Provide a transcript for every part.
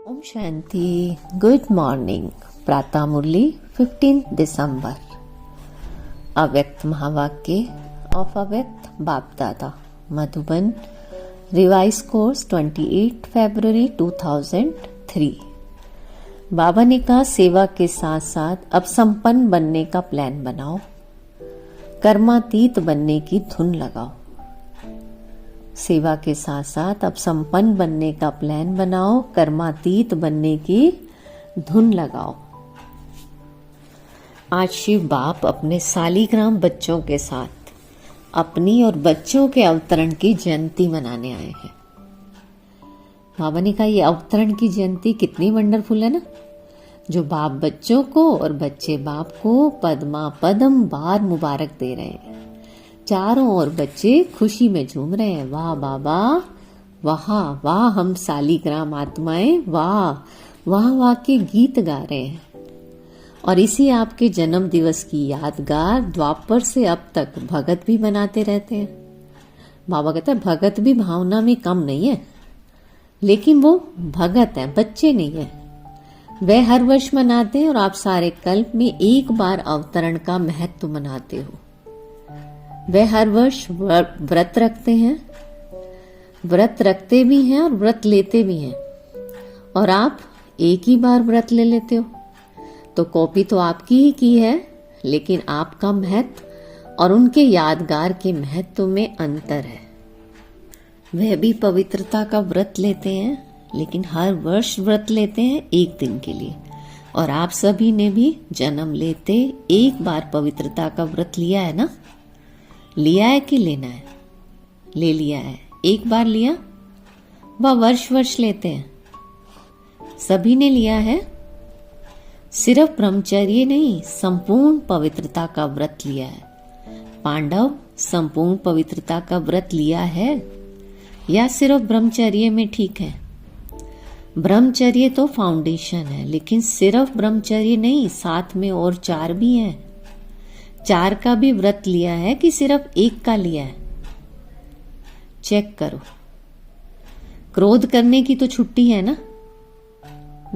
ओम शांति। Good morning. प्रातः मुरली 15 दिसंबर। अव्यक्त महावाक्य ऑफ अव्यक्त बाप दादा मधुबन। रिवाइज कोर्स 28 फरवरी 2003। बाबा ने कहा, सेवा के साथ साथ अब संपन्न बनने का प्लान बनाओ, कर्मातीत बनने की धुन लगाओ। सेवा के साथ साथ अब संपन्न बनने का प्लान बनाओ, कर्मातीत बनने की धुन लगाओ। आज शिव बाप अपने सालीग्राम बच्चों के साथ अपनी और बच्चों के अवतरण की जयंती मनाने आए हैं। बाबा ने कहा, ये अवतरण की जयंती कितनी वंडरफुल है ना, जो बाप बच्चों को और बच्चे बाप को पद्मा पदम बार मुबारक दे रहे हैं। चारों ओर बच्चे खुशी में झूम रहे हैं। वाह बाबा, वाह वाह, हम सालीग्राम आत्माएं वाह वाह वाह के गीत गा रहे हैं। और इसी आपके जन्म दिवस की यादगार द्वापर से अब तक भगत भी बनाते रहते हैं। बाबा कहते हैं, भगत भी भावना में कम नहीं है, लेकिन वो भगत है, बच्चे नहीं है। वे हर वर्ष मनाते हैं और आप सारे कल्प में एक बार अवतरण का महत्व मनाते हो। वे हर वर्ष व्रत रखते हैं, व्रत रखते भी हैं और व्रत लेते भी हैं, और आप एक ही बार व्रत ले लेते हो। तो कॉपी तो आपकी ही की है, लेकिन आपका महत्व और उनके यादगार के महत्व में अंतर है। वह भी पवित्रता का व्रत लेते हैं, लेकिन हर वर्ष व्रत लेते हैं एक दिन के लिए। और आप सभी ने भी जन्म लेते एक बार पवित्रता का व्रत लिया है ना? लिया है कि लेना है? ले लिया है, एक बार लिया। वह वर्ष वर्ष लेते हैं, सभी ने लिया है। सिर्फ ब्रह्मचर्य नहीं, संपूर्ण पवित्रता का व्रत लिया है। पांडव संपूर्ण पवित्रता का व्रत लिया है या सिर्फ ब्रह्मचर्य में ठीक है? ब्रह्मचर्य तो फाउंडेशन है, लेकिन सिर्फ ब्रह्मचर्य नहीं, साथ में और 4 भी हैं। 4 का भी व्रत लिया है कि सिर्फ 1 का लिया है? चेक करो। क्रोध करने की तो छुट्टी है ना?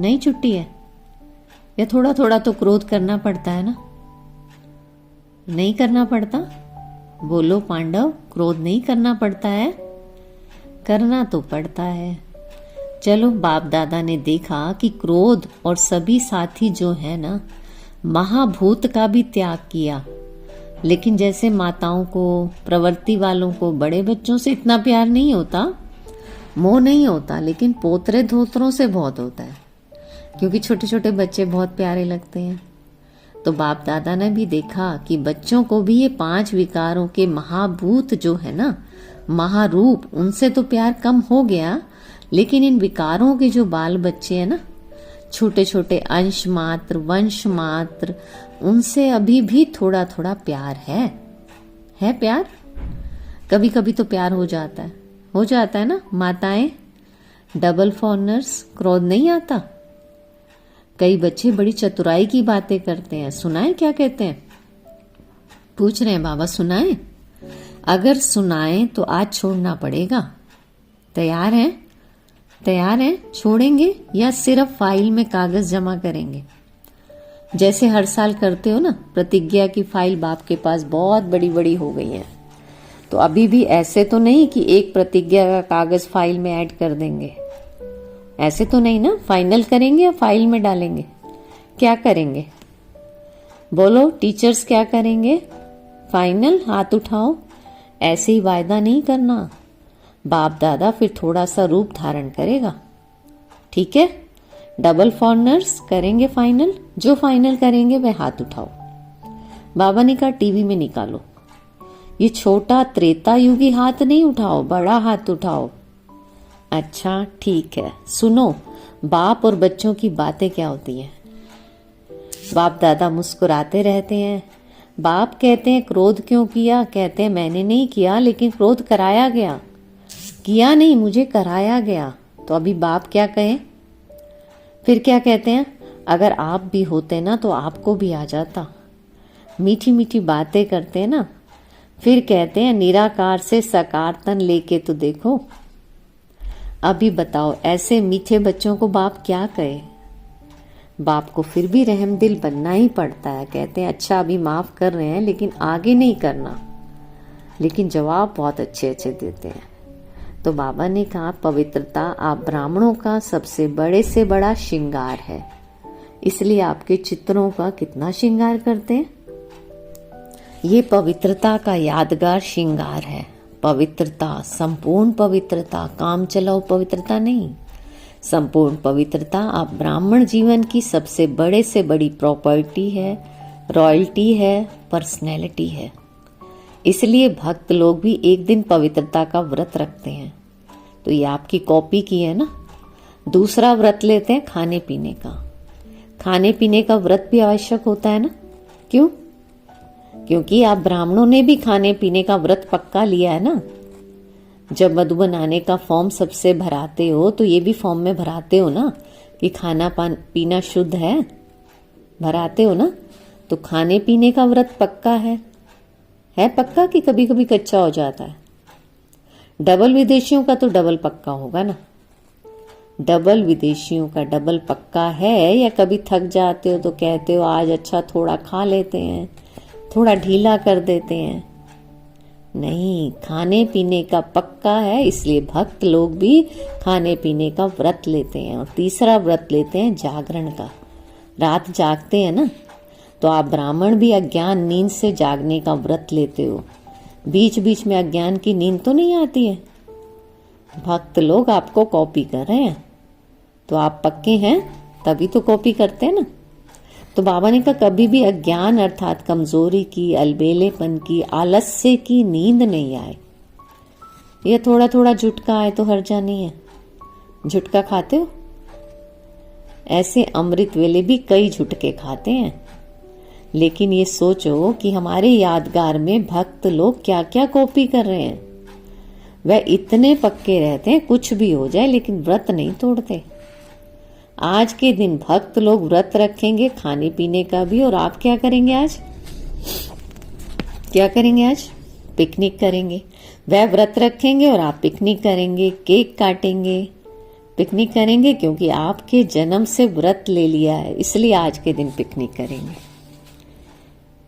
नहीं छुट्टी है? या थोड़ा थोड़ा तो क्रोध करना पड़ता है ना? नहीं करना पड़ता? बोलो पांडव, क्रोध नहीं करना पड़ता है? करना तो पड़ता है। चलो, बाप दादा ने देखा कि क्रोध और सभी साथी जो है ना, महाभूत का भी त्याग किया। लेकिन जैसे माताओं को, प्रवृत्ति वालों को बड़े बच्चों से इतना प्यार नहीं होता, मोह नहीं होता, लेकिन पोतरे धोतरों से बहुत होता है, क्योंकि छोटे छोटे बच्चे बहुत प्यारे लगते हैं। तो बाप दादा ने भी देखा कि बच्चों को भी ये 5 विकारों के महाभूत जो है ना, महारूप, उनसे तो प्यार कम हो गया, लेकिन इन विकारों के जो बाल बच्चे हैं ना, छोटे छोटे अंश मात्र, वंश मात्र, उनसे अभी भी थोड़ा थोड़ा प्यार है प्यार। कभी कभी तो प्यार हो जाता है ना। माताएं डबल फॉर्नर्स, क्रोध नहीं आता। कई बच्चे बड़ी चतुराई की बातें करते हैं। सुनाए क्या कहते हैं? पूछ रहे हैं, बाबा सुनाए? अगर सुनाए तो आज छोड़ना पड़ेगा। तैयार हैं? छोड़ेंगे या सिर्फ फाइल में कागज जमा करेंगे? जैसे हर साल करते हो ना, प्रतिज्ञा की फाइल बाप के पास बहुत बड़ी बड़ी हो गई है। तो अभी भी ऐसे तो नहीं कि एक प्रतिज्ञा का कागज फाइल में ऐड कर देंगे, ऐसे तो नहीं ना। फाइनल करेंगे या फाइल में डालेंगे? क्या करेंगे? बोलो टीचर्स, क्या करेंगे? फाइनल। हाथ उठाओ। ऐसे ही वायदा नहीं करना। बाप दादा फिर थोड़ा सा रूप धारण करेगा, ठीक है? डबल फॉर्नर्स करेंगे फाइनल। जो फाइनल करेंगे वह हाथ उठाओ। बाबा ने कहा, टीवी में निकालो। ये छोटा त्रेता युगी हाथ नहीं उठाओ, बड़ा हाथ उठाओ। अच्छा ठीक है। सुनो, बाप और बच्चों की बातें क्या होती हैं। बाप दादा मुस्कुराते रहते हैं। बाप कहते हैं, क्रोध क्यों किया? कहते हैं, मैंने नहीं किया, लेकिन क्रोध कराया गया। किया नहीं, मुझे कराया गया। तो अभी बाप क्या कहें? फिर क्या कहते हैं? अगर आप भी होते ना तो आपको भी आ जाता। मीठी मीठी बातें करते हैं ना। फिर कहते हैं, निराकार से साकार तन लेके तो देखो। अभी बताओ ऐसे मीठे बच्चों को बाप क्या कहे। बाप को फिर भी रहम दिल बनना ही पड़ता है। कहते हैं अच्छा अभी माफ कर रहे हैं लेकिन आगे नहीं करना, लेकिन जवाब बहुत अच्छे अच्छे देते हैं। तो बाबा ने कहा पवित्रता आप ब्राह्मणों का सबसे बड़े से बड़ा श्रृंगार है, इसलिए आपके चित्रों का कितना श्रृंगार करते हैं। ये पवित्रता का यादगार श्रृंगार है। पवित्रता, संपूर्ण पवित्रता, काम चलाओ पवित्रता नहीं, संपूर्ण पवित्रता आप ब्राह्मण जीवन की सबसे बड़े से बड़ी प्रॉपर्टी है, रॉयल्टी है, पर्सनैलिटी है। इसलिए भक्त लोग भी एक दिन पवित्रता का व्रत रखते हैं। तो ये आपकी कॉपी की है ना। दूसरा व्रत लेते हैं खाने पीने का। खाने पीने का व्रत भी आवश्यक होता है ना। क्यों? क्योंकि आप ब्राह्मणों ने भी खाने पीने का व्रत पक्का लिया है ना। जब मधु बनाने का फॉर्म सबसे भराते हो तो ये भी फॉर्म में भराते हो ना कि खाना पीना शुद्ध है, भराते हो ना। तो खाने पीने का व्रत पक्का है पक्का कि कभी कभी कच्चा हो जाता है। डबल विदेशियों का तो डबल पक्का होगा ना। डबल विदेशियों का डबल पक्का है, या कभी थक जाते हो तो कहते हो आज अच्छा थोड़ा खा लेते हैं, थोड़ा ढीला कर देते हैं। नहीं, खाने पीने का पक्का है, इसलिए भक्त लोग भी खाने पीने का व्रत लेते हैं। और तीसरा व्रत लेते हैं जागरण का। रात जागते हैं ना, तो आप ब्राह्मण भी अज्ञान नींद से जागने का व्रत लेते हो। बीच बीच में अज्ञान की नींद तो नहीं आती है। भक्त लोग आपको कॉपी कर रहे हैं, तो आप पक्के हैं तभी तो कॉपी करते हैं ना। तो बाबा ने कहा कभी भी अज्ञान अर्थात कमजोरी की, अलबेलेपन की, आलस्य की नींद नहीं आए। ये थोड़ा थोड़ा झुटका आए तो हर्जा नहीं है। झुटका खाते हो? ऐसे अमृत वेले भी कई झुटके खाते हैं, लेकिन ये सोचो कि हमारे यादगार में भक्त लोग क्या क्या कॉपी कर रहे हैं। वह इतने पक्के रहते हैं कुछ भी हो जाए, लेकिन व्रत नहीं तोड़ते। आज के दिन भक्त लोग व्रत रखेंगे खाने पीने का भी, और आप क्या करेंगे आज? क्या करेंगे आज? पिकनिक करेंगे। वह व्रत रखेंगे और आप पिकनिक करेंगे, केक काटेंगे, पिकनिक करेंगे, क्योंकि आपके जन्म से व्रत ले लिया है, इसलिए आज के दिन पिकनिक करेंगे।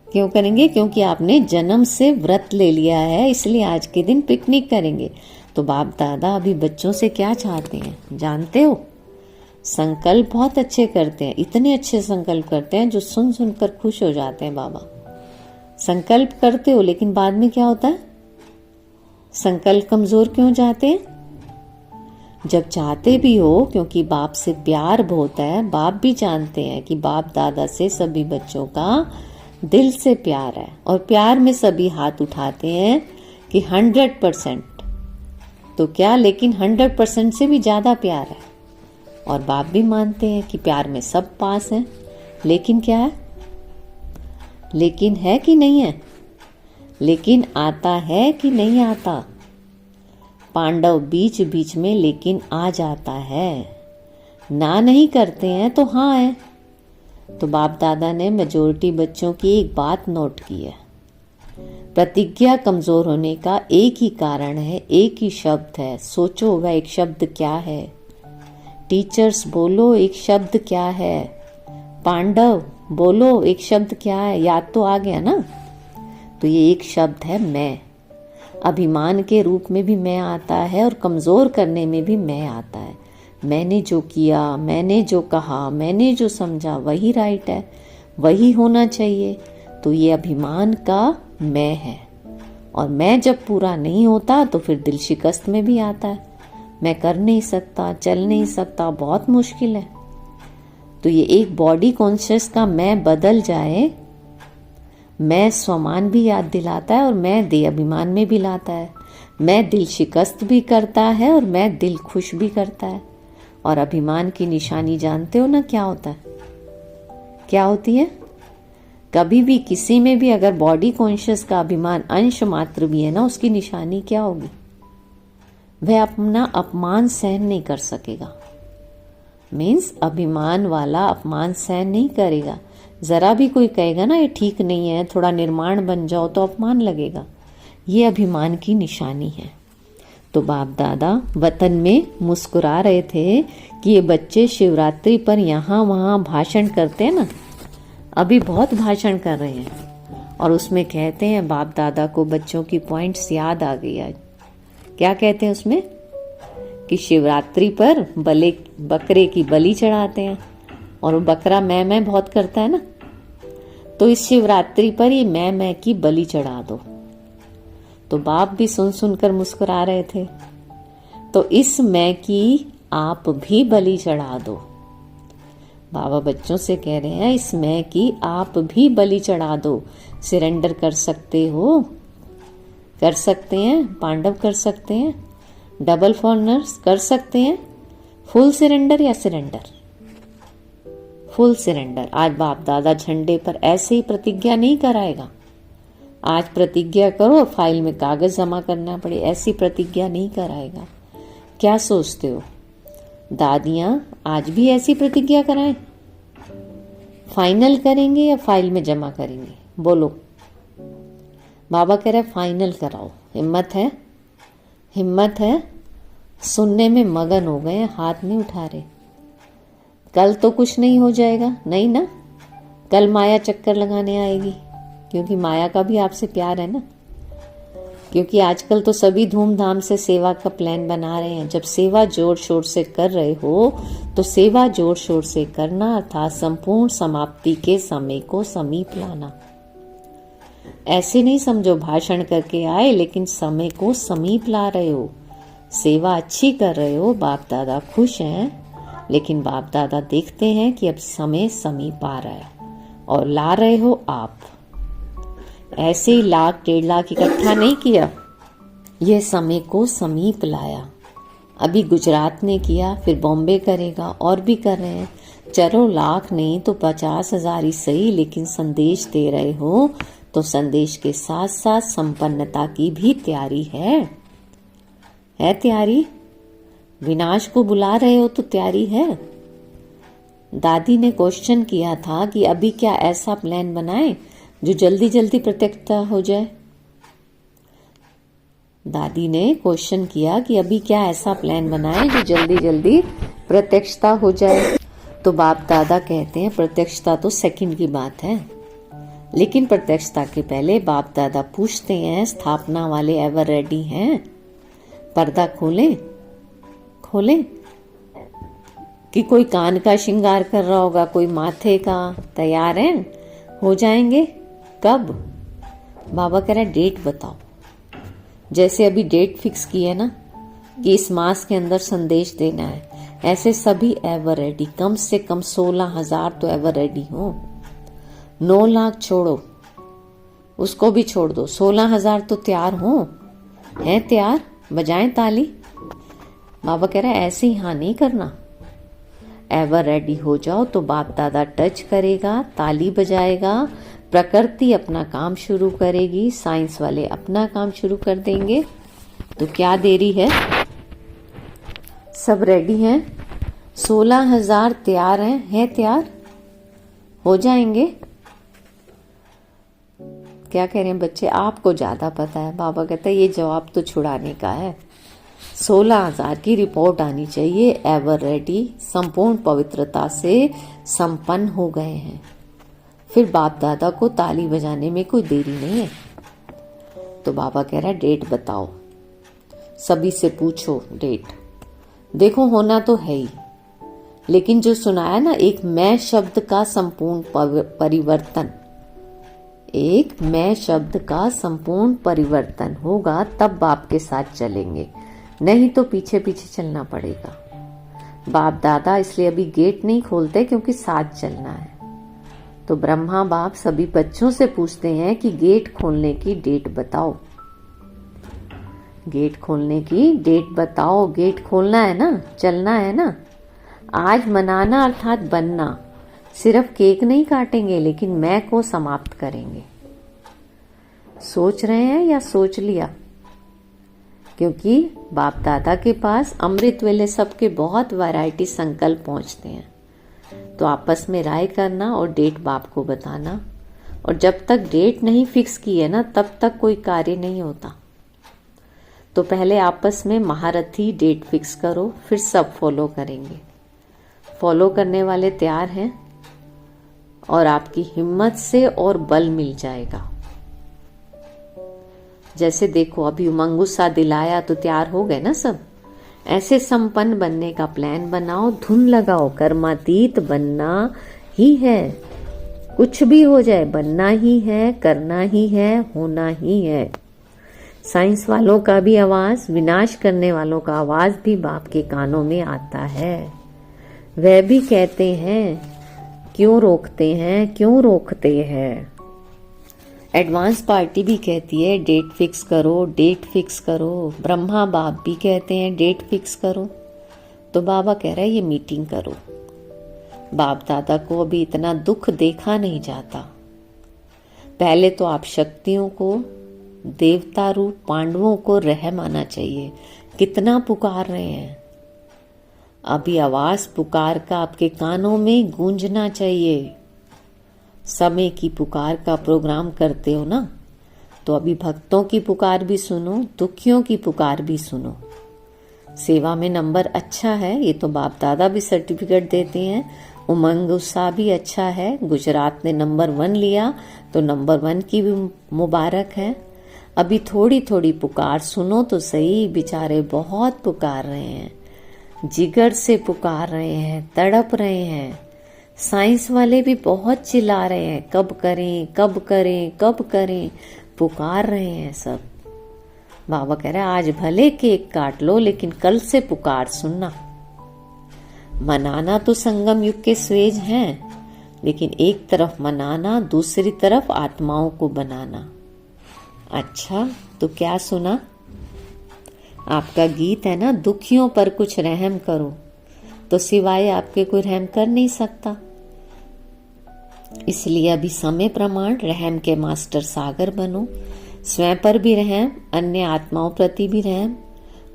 क्यों करेंगे? क्योंकि आपने जन्म से व्रत ले लिया है, इसलिए आज के दिन पिकनिक करेंगे। तो बाप दादा अभी बच्चों से क्या चाहते हैं जानते हो? संकल्प बहुत अच्छे करते हैं, इतने अच्छे संकल्प करते हैं जो सुन सुनकर खुश हो जाते हैं। बाबा संकल्प करते हो, लेकिन बाद में क्या होता है? संकल्प कमजोर क्यों जाते हैं? जब चाहते भी हो, क्योंकि बाप से प्यार बहुत है। बाप भी जानते हैं कि बाप दादा से सभी बच्चों का दिल से प्यार है, और प्यार में सभी हाथ उठाते हैं कि 100%। तो क्या, लेकिन 100% से भी ज्यादा प्यार है। और बाप भी मानते हैं कि प्यार में सब पास हैं, लेकिन क्या है? लेकिन है कि नहीं है? लेकिन आता है कि नहीं आता? पांडव बीच बीच में लेकिन आ जाता है। ना नहीं करते हैं तो हाँ है। तो बाप दादा ने मेजोरिटी बच्चों की एक बात नोट की है। प्रतिज्ञा कमजोर होने का एक ही कारण है, एक ही शब्द है। सोचो वह एक शब्द क्या है? टीचर्स बोलो एक शब्द क्या है? पांडव बोलो एक शब्द क्या है? याद तो आ गया ना। तो ये एक शब्द है मैं। अभिमान के रूप में भी मैं आता है, और कमजोर करने में भी मैं आता है। मैंने जो किया, मैंने जो कहा, मैंने जो समझा वही राइट है, वही होना चाहिए। तो ये अभिमान का मैं है, और मैं जब पूरा नहीं होता तो फिर दिल शिकस्त में भी आता है। मैं कर नहीं सकता, चल नहीं सकता, बहुत मुश्किल है। तो ये एक बॉडी कॉन्शियस का मैं बदल जाए, मैं स्वमान भी याद दिलाता है, और मैं देह अभिमान में भी लाता है। मैं दिल शिकस्त भी करता है, और मैं दिल खुश भी करता है। और अभिमान की निशानी जानते हो ना क्या होता है? क्या होती है? कभी भी किसी में भी अगर बॉडी कॉन्शियस का अभिमान अंश मात्र भी है ना, उसकी निशानी क्या होगी? वह अपना अपमान सहन नहीं कर सकेगा। मीन्स अभिमान वाला अपमान सहन नहीं करेगा। जरा भी कोई कहेगा ना ये ठीक नहीं है, थोड़ा निर्माण बन जाओ, तो अपमान लगेगा। ये अभिमान की निशानी है। तो बाप दादा वतन में मुस्कुरा रहे थे कि ये बच्चे शिवरात्रि पर यहाँ वहाँ भाषण करते हैं ना, अभी बहुत भाषण कर रहे हैं, और उसमें कहते हैं बाप दादा को बच्चों की पॉइंट्स याद आ गई आज। क्या कहते हैं उसमें कि शिवरात्रि पर बकरे की बलि चढ़ाते हैं, और वो बकरा मैं बहुत करता है ना, तो इस शिवरात्रि पर ये मैं की बलि चढ़ा दो। तो बाप भी सुन सुनकर मुस्कुरा रहे थे। तो इस मैं की आप भी बलि चढ़ा दो। बाबा बच्चों से कह रहे हैं इस मैं की आप भी बलि चढ़ा दो। सरेंडर कर सकते हो, कर सकते हैं, पांडव कर सकते हैं, डबल फॉरनर्स कर सकते हैं, फुल सरेंडर या सरेंडर, फुल सरेंडर। आज बाप दादा झंडे पर ऐसे ही प्रतिज्ञा नहीं कराएगा। आज प्रतिज्ञा करो, फाइल में कागज जमा करना पड़े, ऐसी प्रतिज्ञा नहीं कराएगा। क्या सोचते हो दादियां आज भी ऐसी प्रतिज्ञा कराएं? फाइनल करेंगे या फाइल में जमा करेंगे? बोलो। बाबा कह रहे फाइनल कराओ। हिम्मत है? हिम्मत है? सुनने में मगन हो गए, हाथ नहीं उठा रहे। कल तो कुछ नहीं हो जाएगा, नहीं ना? कल माया चक्कर लगाने आएगी, क्योंकि माया का भी आपसे प्यार है ना। क्योंकि आजकल तो सभी धूमधाम से सेवा का प्लान बना रहे हैं। जब सेवा जोर शोर से कर रहे हो तो सेवा जोर शोर से करना, अर्थात संपूर्ण समाप्ति के समय को समीप लाना। ऐसे नहीं समझो भाषण करके आए लेकिन समय को समीप ला रहे हो, सेवा अच्छी कर रहे हो, बाप दादा खुश हैं, लेकिन बाप दादा देखते हैं कि अब समय समीप आ रहा है और ला रहे हो आप। ऐसे ही 1,00,000 1,50,000 इकट्ठा नहीं किया, यह समय को समीप लाया। अभी गुजरात ने किया, फिर बॉम्बे करेगा, और भी कर रहे हैं। चलो 1,00,000 नहीं तो 50,000 ही सही, लेकिन संदेश दे रहे हो तो संदेश के साथ साथ संपन्नता की भी तैयारी है तैयारी। विनाश को बुला रहे हो तो तैयारी है। दादी ने क्वेश्चन किया था कि अभी क्या ऐसा प्लान बनाए जो जल्दी जल्दी प्रत्यक्षता हो जाए। दादी ने क्वेश्चन किया कि अभी क्या ऐसा प्लान बनाए जो जल्दी जल्दी प्रत्यक्षता हो जाए। तो बाप दादा कहते हैं प्रत्यक्षता तो सेकंड की बात है, लेकिन प्रत्यक्षता के पहले बाप दादा पूछते हैं स्थापना वाले एवर रेडी हैं? पर्दा खोलें कि कोई कान का श्रृंगार कर रहा होगा, कोई माथे का, तैयार हैं? हो जाएंगे कब? बाबा कह रहे डेट बताओ। जैसे अभी डेट फिक्स की है ना कि इस मास के अंदर संदेश देना है, ऐसे सभी एवर रेडी, कम से कम 16,000 तो एवर रेडी हो। 9,00,000 छोड़ो, उसको भी छोड़ दो, 16,000 तो तैयार हो, हैं तैयार? बजाएं ताली। बाबा कह रहे ऐसे ही हाँ नहीं करना, एवर रेडी हो जाओ तो बाप दादा टच करेगा, ताली बजाएगा, प्रकृति अपना काम शुरू करेगी, साइंस वाले अपना काम शुरू कर देंगे। तो क्या देरी है? सब रेडी हैं, 16,000 तैयार हैं तैयार? हो जाएंगे? क्या कह रहे हैं बच्चे? आपको ज्यादा पता है। बाबा कहता है ये जवाब तो छुड़ाने का है। 16,000 की रिपोर्ट आनी चाहिए, एवर रेडी, संपूर्ण पवित्रता से संपन्न हो गए हैं। फिर बाप दादा को ताली बजाने में कोई देरी नहीं है। तो बाबा कह रहा है डेट बताओ, सभी से पूछो डेट। देखो होना तो है ही, लेकिन जो सुनाया ना एक मैं शब्द का संपूर्ण परिवर्तन, एक मैं शब्द का संपूर्ण परिवर्तन होगा तब बाप के साथ चलेंगे, नहीं तो पीछे पीछे चलना पड़ेगा। बाप दादा इसलिए अभी गेट नहीं खोलते क्योंकि साथ चलना है। तो ब्रह्मा बाप सभी बच्चों से पूछते हैं कि गेट खोलने की डेट बताओ, गेट खोलने की डेट बताओ। गेट खोलना है ना, चलना है ना। आज मनाना अर्थात बनना, सिर्फ केक नहीं काटेंगे लेकिन मैं को समाप्त करेंगे। सोच रहे हैं या सोच लिया? क्योंकि बाप दादा के पास अमृत वेले सबके बहुत वैरायटी संकल्प पहुंचते हैं। तो आपस में राय करना और डेट बाप को बताना। और जब तक डेट नहीं फिक्स की है ना तब तक कोई कार्य नहीं होता। तो पहले आपस में महारथी डेट फिक्स करो, फिर सब फॉलो करेंगे। फॉलो करने वाले तैयार हैं और आपकी हिम्मत से और बल मिल जाएगा। जैसे देखो अभी उमंग उत्साह दिलाया तो तैयार हो गए ना सब। ऐसे संपन्न बनने का प्लान बनाओ, धुन लगाओ, कर्मातीत बनना ही है। कुछ भी हो जाए बनना ही है, करना ही है, होना ही है। साइंस वालों का भी आवाज, विनाश करने वालों का आवाज भी बाप के कानों में आता है। वह भी कहते हैं क्यों रोकते हैं, क्यों रोकते हैं। एडवांस पार्टी भी कहती है डेट फिक्स करो, डेट फिक्स करो। ब्रह्मा बाप भी कहते हैं डेट फिक्स करो। तो बाबा कह रहा है ये मीटिंग करो। बाप दादा को अभी इतना दुख देखा नहीं जाता। पहले तो आप शक्तियों को, देवता रूप पांडवों को रहम आना चाहिए। कितना पुकार रहे हैं, अभी आवाज पुकार का आपके कानों में गूंजना चाहिए। समय की पुकार का प्रोग्राम करते हो ना, तो अभी भक्तों की पुकार भी सुनो, दुखियों की पुकार भी सुनो। सेवा में नंबर अच्छा है, ये तो बाप दादा भी सर्टिफिकेट देते हैं। उमंग उत्साह भी अच्छा है। गुजरात ने नंबर 1 लिया तो नंबर 1 की भी मुबारक है। अभी थोड़ी थोड़ी पुकार सुनो तो सही, बेचारे बहुत पुकार रहे हैं, जिगर से पुकार रहे हैं, तड़प रहे हैं। साइंस वाले भी बहुत चिल्ला रहे हैं, कब करें कब करें कब करें, पुकार रहे हैं सब। बाबा कह रहे हैं आज भले केक काट लो, लेकिन कल से पुकार सुनना। मनाना तो संगम युग के स्वेज हैं, लेकिन एक तरफ मनाना, दूसरी तरफ आत्माओं को बनाना। अच्छा तो क्या सुना? आपका गीत है ना, दुखियों पर कुछ रहम करो, तो सिवाय आपके कोई रहम कर नहीं सकता। इसलिए अभी समय प्रमाण रहम के मास्टर सागर बनो। स्वयं पर भी रहम, अन्य आत्माओं प्रति भी रहम,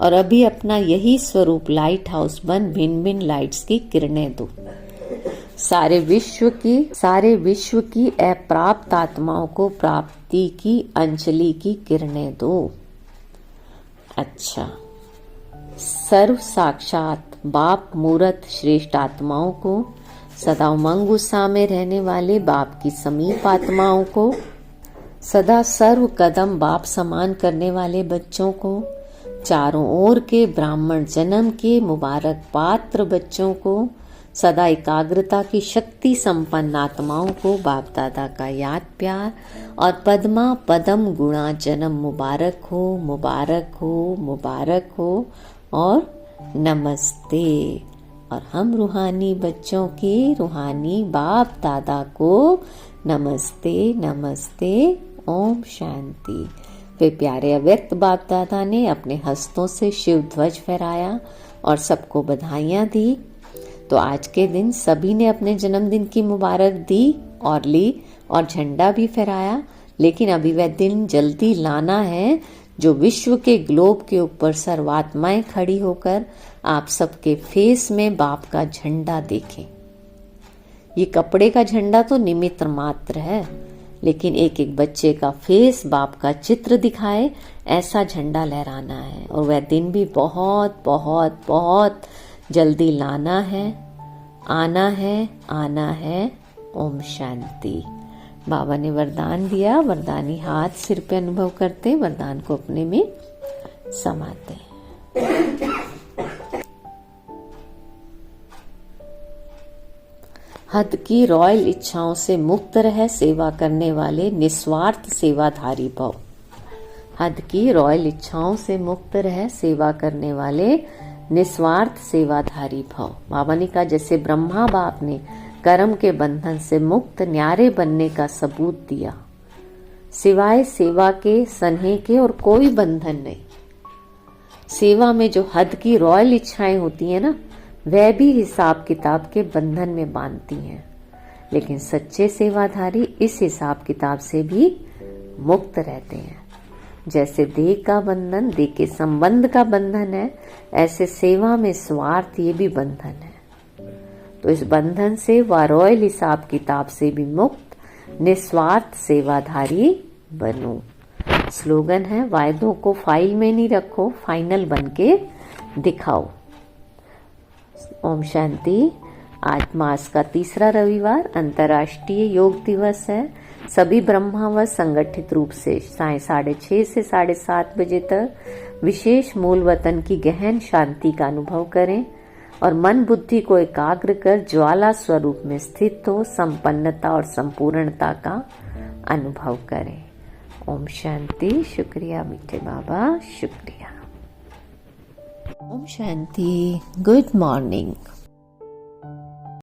और अभी अपना यही स्वरूप लाइट हाउस बन भिन्न भिन्न लाइट्स की किरणें दो। सारे विश्व की अप्राप्त आत्माओं को प्राप्ति की अंजलि की किरणें दो। अच्छा, सर्व साक्षात बाप मूर्त श्रेष्ठ आत्माओं को, सदा उमंग उत्साह में रहने वाले बाप की समीप आत्माओं को, सदा सर्व कदम बाप समान करने वाले बच्चों को, चारों ओर के ब्राह्मण जन्म के मुबारक पात्र बच्चों को, सदा एकाग्रता की शक्ति संपन्न आत्माओं को बाप दादा का याद प्यार और पद्मा पदम गुणा जन्म मुबारक हो, मुबारक हो, मुबारक हो और नमस्ते। और हम रूहानी बच्चों के रूहानी बाप दादा को नमस्ते नमस्ते, ओम शांति। फिर प्यारे अव्यक्त बाप दादा ने अपने हस्तों से शिव ध्वज फहराया और सबको बधाइयाँ दी। तो आज के दिन सभी ने अपने जन्मदिन की मुबारक दी और ली और झंडा भी फहराया। लेकिन अभी वह दिन जल्दी लाना है जो विश्व के ग्लोब के ऊपर सर्वात्माएं खड़ी होकर आप सबके फेस में बाप का झंडा देखें। ये कपड़े का झंडा तो निमित्त मात्र है, लेकिन एक एक बच्चे का फेस बाप का चित्र दिखाए, ऐसा झंडा लहराना है। और वह दिन भी बहुत बहुत बहुत जल्दी लाना है, आना है, आना है। ओम शांति। बाबा ने वरदान दिया, वरदानी हाथ सिर पे अनुभव करते, वरदान को अपने में समाते हैं। हद की रॉयल इच्छाओं से मुक्त रह सेवा करने वाले निस्वार्थ सेवाधारी भव। हद की रॉयल इच्छाओं से मुक्त रह सेवा करने वाले निस्वार्थ सेवाधारी भव। बाबा ने कहा जैसे ब्रह्मा बाप ने कर्म के बंधन से मुक्त न्यारे बनने का सबूत दिया, सिवाय सेवा के सन्हे के और कोई बंधन नहीं। सेवा में जो हद की रॉयल इच्छाएं होती है ना, वह भी हिसाब किताब के बंधन में बांधती हैं, लेकिन सच्चे सेवाधारी इस हिसाब किताब से भी मुक्त रहते हैं। जैसे देह का बंधन, देह के संबंध का बंधन है, ऐसे सेवा में स्वार्थ ये भी बंधन है। तो इस बंधन से व रॉयल हिसाब किताब से भी मुक्त निस्वार्थ सेवाधारी बनो। स्लोगन है, वायदों को फाइल में नहीं रखो, फाइनल बन के दिखाओ। ओम शांति। आज मास का तीसरा रविवार अंतर्राष्ट्रीय योग दिवस है। सभी ब्रह्मावत संगठित रूप से 6:30 से 7:30 बजे तक विशेष मूल वतन की गहन शांति का अनुभव करें और मन बुद्धि को एकाग्र कर ज्वाला स्वरूप में स्थित हो संपन्नता और संपूर्णता का अनुभव करें। ओम शांति। शुक्रिया मीठे बाबा, शुक्रिया। ओम शांति। Good morning.